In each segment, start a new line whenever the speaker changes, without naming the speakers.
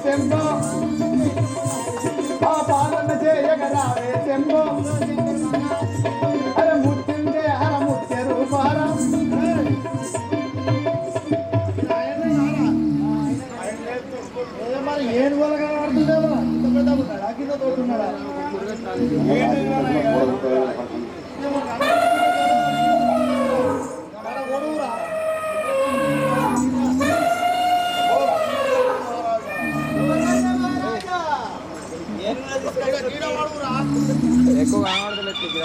శంభో ఆ పాలన చేయగరావే శంభో అరే ముత్యందే హర ముత్య రూపారం మరి ఏడు వలగా ఆడుతుందేమో ఇంత పెద్ద ఉన్నాడా కింద తోడున్నాడా
ఎక్కువ కనబడతలేదు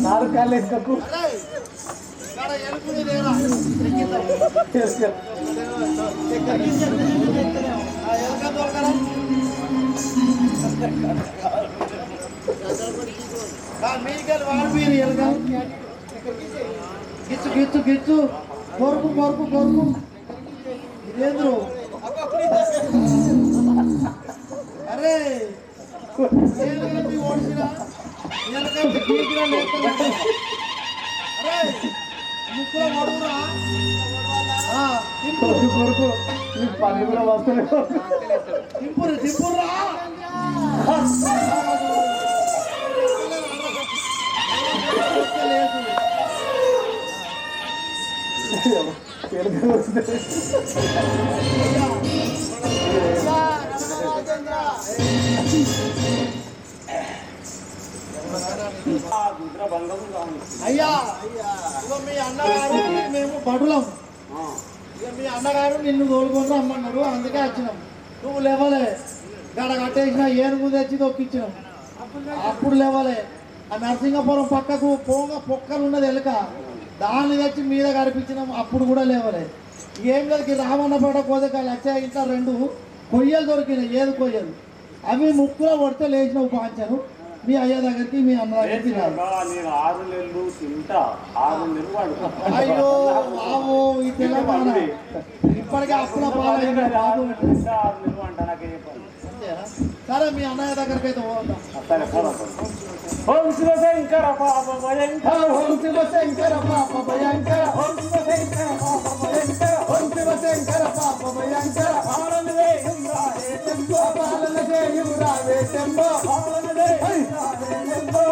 నాలుగు కాళ్ళు ఎక్కకు గిచ్చు గిచ్చు గిచ్చు కొరుకు కొరుకు కొరుకు ఇదేంద్రు అరే ఓడిసినా ముక్కులో మడుగురా కొరుకు పని కూడా వస్తుంది దింపురు దింపురా అయ్యా ఇక మీ అన్నగారు మేము బడులం ఇక మీ అన్నగారు నిన్ను తోలుకొని రమ్మన్నారు అందుకే వచ్చినాం నువ్వు లేవలే గడ కట్టేసిన ఏనుగు తెచ్చి తొక్కించినాం అప్పుడు లేవలే ఆ నరసింగపురం పక్కకు పొక్కలు ఉన్నది ఎలుక దాన్ని తెచ్చి మీద కనిపించినాం అప్పుడు కూడా లేవలే ఏం లేదు రామన్నపేట కోదకాయలు వచ్చాయి ఇంకా 2 కొయ్యలు దొరికినాయి ఏది కొయ్యలు అవి ముక్కులో పడితే లేచినావు పాంచాను మీ అయ్య దగ్గరికి మీ అమ్మ దగ్గరికి
నేను 6 నెలలు తింటా 6 నెలలు వాడు
అయ్యో బాబు ఈ తెలంగాణ ఇప్పటికే అప్పుల పాలైన బాబు సరే మీ అన్నయ్య దగ్గరికి అయితే పోదాం
సరే ఓం శివశంకర పాప భయంకర
ఓం శివశంకర పాప భయంకర ఓం శివశంకర పాప భయంకర ఓం శివశంకర పాప భయంకర పాలన చేయురావే శంభో పాలన చేయురావే శంభో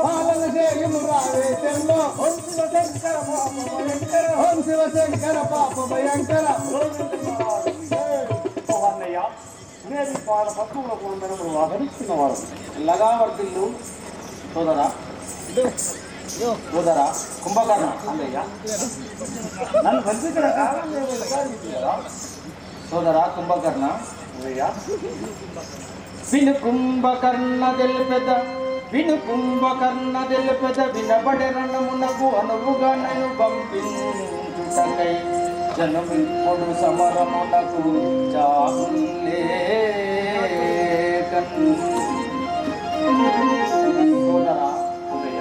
పాలన చేయురావే శంభో ఓం శివశంకర పాప భయంకర ఓం శివశంకర పాప భయంకర
అన్నయ్య నేను పాల పశువులకు వందనములు ఆదరిస్తున్నవారు లగావర్తిల్లు సోదరా కుంభకర్ణ అన్నయ్య నన్ను పంపించిన కారణం సోదరా కుంభకర్ణ అన్నయ్య
విను కుంభకర్ణ తెలిపెద వినబడే రణమునకు అనువుగా నన్ను పంపించుటకై జనమిప్పుడు సమరమునకు చావులే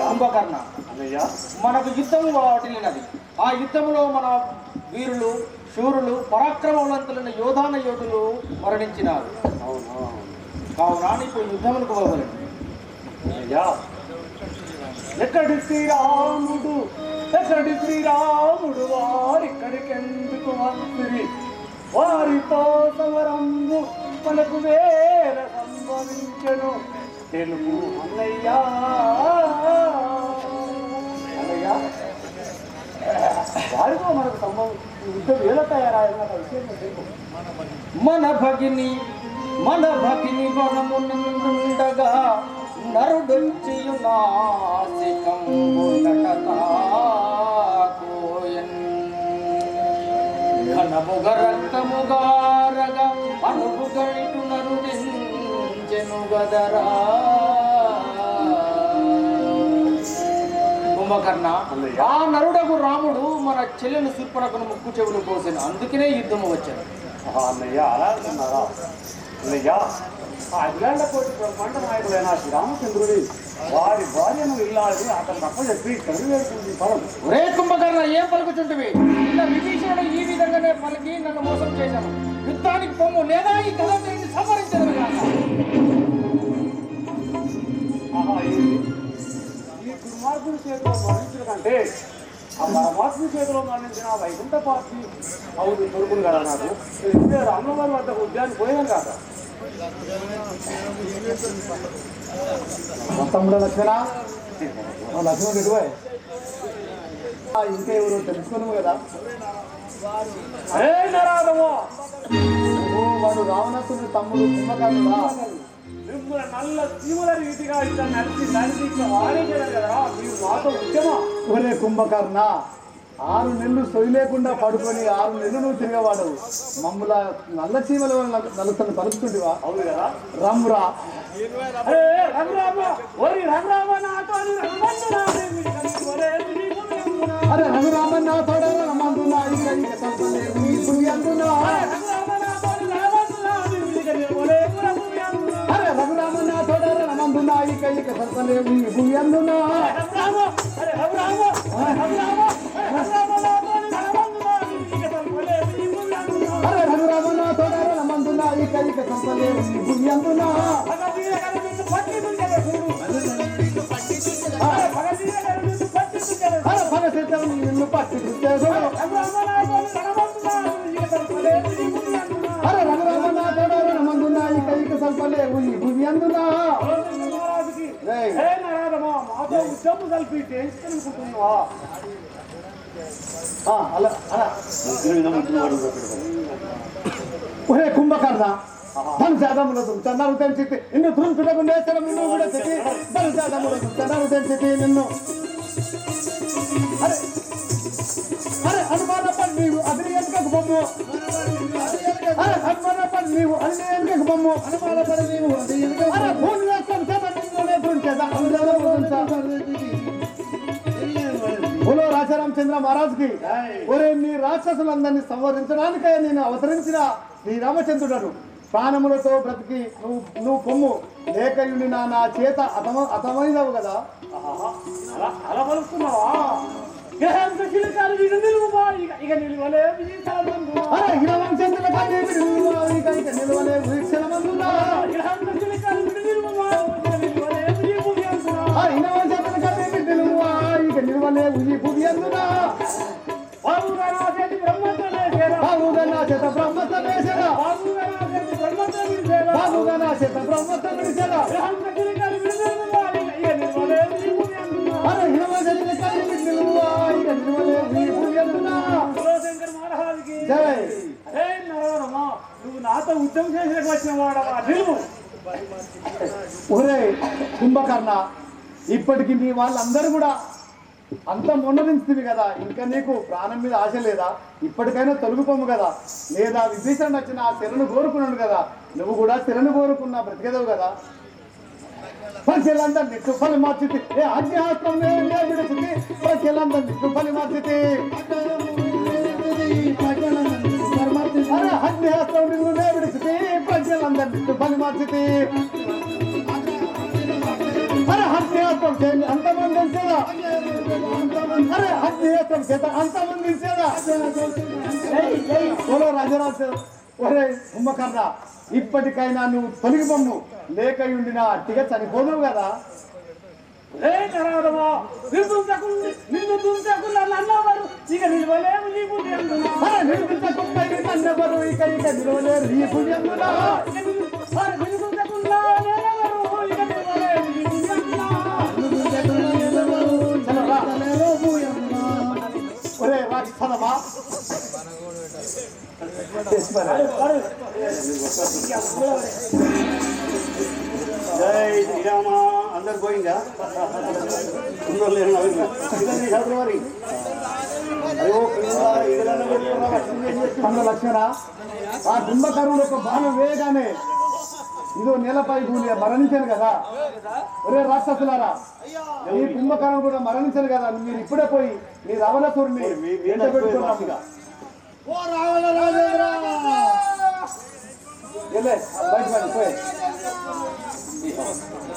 కుంభకర్ణ
అన్నయ్య
మనకు యుద్ధం వాటిల్లినది ఆ యుద్ధంలో మన వీరులు శూరులు పరాక్రమవంతులైన యోధాన యోధులు మరణించినారు కావున ఇప్పుడు యుద్ధములకు పోగలండి
అయ్యా ఎక్కడి శ్రీరాముడు వారిక్కడికెందుకు మంత్రి వారితో సమరంబు మనకు వేల సంభవించను తెలుగు అన్నయ్యా అన్నయ్యా వారితో మనకు యుద్ధం ఎలా తయారయ్యారు విషయం తెలుగు
మన భగిని వనమునుండగా నరుడొచ్చియునాసికంబునటతాకోయన్ ఘనముగ రక్తముగారగా అనుగుగైటు నరుడించెను గదరా కుంభకర్ణ ఆ నరుడకు రాముడు మన చెల్లెను శూర్పణఖను ముక్కు చెవులు కోసాను అందుకనే యుద్ధము వచ్చాను
అన్నయ్య అలా అంటున్నారా అయ్యా ఆ అఖిలాండ కోటి బ్రహ్మాండ నాయకుడైన శ్రీరామచంద్రుడి వారి భార్యను ఇల్లాలి అతను తప్ప చెప్పి కరివేడుకుంది ఫలం.
ఒరే కుంభకర్ణ ఏం పలుకుచుంటివి? నిన్న విభీషణుడు ఈ విధంగానే పలికి నన్ను మోసం చేశాను. యుద్ధానికి పొమ్ము లేదా ఈ గదాన్ని సంహరించదు.
ఆహా ఈ దుర్మార్గుడి చేతిలో మరణించడం కంటే ఆ పరమాత్మ చేతిలో మరణించిన వైకుంఠ పార్టీ అవును దొరుకును కదా నాకు. ఇప్పుడే రామవారి వద్దకు ఉద్యానికి పోయాను కదా.
తమ్ముడు లక్ష్మణ లక్ష్మణుడు ఎటువే ఇంకా ఎవరు తెలుసుకున్నాము కదా.
అరే నరాధమో,
వాడు రావణాసురుడి తమ్ముడు కుంభకర్ణుడా.
మిమ్మల్ని నల్ల సీమల రీతిగా ఇట్లా నడిచి ఇట్లా వాడేసారు కదా మీరు మాతో ముఖ్యమా?
ఒరే కుంభకర్ణ 6 నెలలు సొయి లేకుండా పడుకొని 6 నెలలు నువ్వు తిరగవాడవు. మమ్ముల నల్ల చీమల నలుగుతాను పలుకుతుంటివా?
అవును కదా.
రామురా
అరే రఘురామ, ఓరి రఘురామ నాతో
అరే రఘురామన్ నా తోడ రమ్మంటున్నా పుణ్యంతున్నా. అరే రఘురామన్ నా తోడ రమ్మంటున్నా ఇక సర్పలేవు నీ పుణ్యంతున్నా.
అరే రఘురామ
అరే రఘురామన్ నా తోడ రమ్మంటున్నా ఇక సర్పలేవు నీ పుణ్యంతున్నా. భగసిద్ధం నిన్ను పట్టి అరే రఘురామ నా తోడ రమ్మంటున్నా ఇక సర్పలేవు నీ పుణ్యంతున్నా.
మాతో ఉద్యమం కలిపి చేసుకుంటున్నావా?
అలా ఒరే కుంభకర్ణ బలు శాతములో దుంచన్నారు తెలిసి నిన్ను దుంచుటకు నేర్చడం నిన్ను కూడా తెచ్చి బలు శాతములో దుంచన్నారు తెలిసి నిన్ను. అరే అరే అనుమానపడి నీవు అగ్ని వెనుకకు బొమ్ము. అరే అనుమానపడి నీవు అగ్ని వెనుకకు బొమ్ము. అనుమానపడి నీవు అరే భూమి వేస్తాను చేత నిన్నునే దుంచేదా బోలో రాజారామచంద్ర మహారాజ్కి. ఒరే నీ రాక్షసులందరినీ సంవరించడానికే నేను అవతరించిన శ్రీరామచంద్రుడను. ప్రాణములతో బ్రతికి నువ్వు పొమ్ము లేకయుండి నా చేత అతమైనవు కదా.
అలా పలుకుతున్నావా?
అరే హిరవంశంతుల కంటే ఇక నిలవలే వీక్షణమందున్నా. హిరవంశంతుల కంటే నిలువా ఇక నిలవలే ఉయి భూమి అందునా. బాబుగా నా చేత బ్రహ్మత్వమేశరా. బాబుగా నా చేత బ్రహ్మత్వమేశరా. అరే హిరవంశంతుల కంటే నిలువా ఇక నిలవలే ఉయి భూమి అందునా.
శంకర్ మహారాజుకి
జై.
అరే నరవరమా, నువ్వు నాతో ఉద్యమం చేసేకి వచ్చిన వాడవా? నిలువు.
ఒరే కుంభకర్ణ ఇప్పటికి నీ వాళ్ళందరూ కూడా అంత మొన్నదించుతుంది కదా. ఇంకా నీకు ప్రాణం మీద ఆశ లేదా? ఇప్పటికైనా తొలగిపోము కదా. లేదా విభీషణుడు వచ్చిన ఆ శరణు కోరుకున్నాడు కదా. నువ్వు కూడా శరణు కోరుకున్నా బ్రతికేదవు కదా. ప్రజలందరూ నిట్టు ఫలి మార్చితి ఏ అజ్ఞాస్త్రం విడిచింది. ప్రజలందరూ నిట్టు ఫలి మార్చితి. అరే అజ్ఞాస్త్రం నిన్ను విడిచితి. ప్రజలందరూ నిట్టు ఫలి మార్చితి. అరే హత్యాస్త్రం చేయండి అంతమంది తెలిసేదా. అరే హత్యాస్త్రం చేత అంతమంది తెలిసేదా. ఓలో రాజరాజు ఒరే కుంభకర్ణ ఇప్పటికైనా నువ్వు తొలగిపోము లేకయుండిన అట్టిగా చనిపోదువు కదా.
నిన్ను దుంచకుండా నన్నవారు ఇక నిలవలేము నీ పుణ్యందునా.
అరే నిలుపుకుంటే నన్నెవరు ఇక నిలవలేరు ఈ పుణ్యందునా.
నిలుపుకుంటకుండా నేనెవరు ఇక నిలవలేము నీ పుణ్యందునా.
ఒరే రాక్షసమా
జై శ్రీరామ. అందరు పోయిందా?
లక్ష్మణ ఆ కుంభకర్ణుడు ఒక బాణం వేయగానే ఇదో నేలపై కూలి మరణించాను కదా. ఒరే రాక్షసులారా ఈ కుంభకర్ణుడు కూడా మరణించాను కదా. మీరు ఇప్పుడే పోయి మీ రావణాసురుని పెట్టుకున్నాము.
పోలే బయట పోయి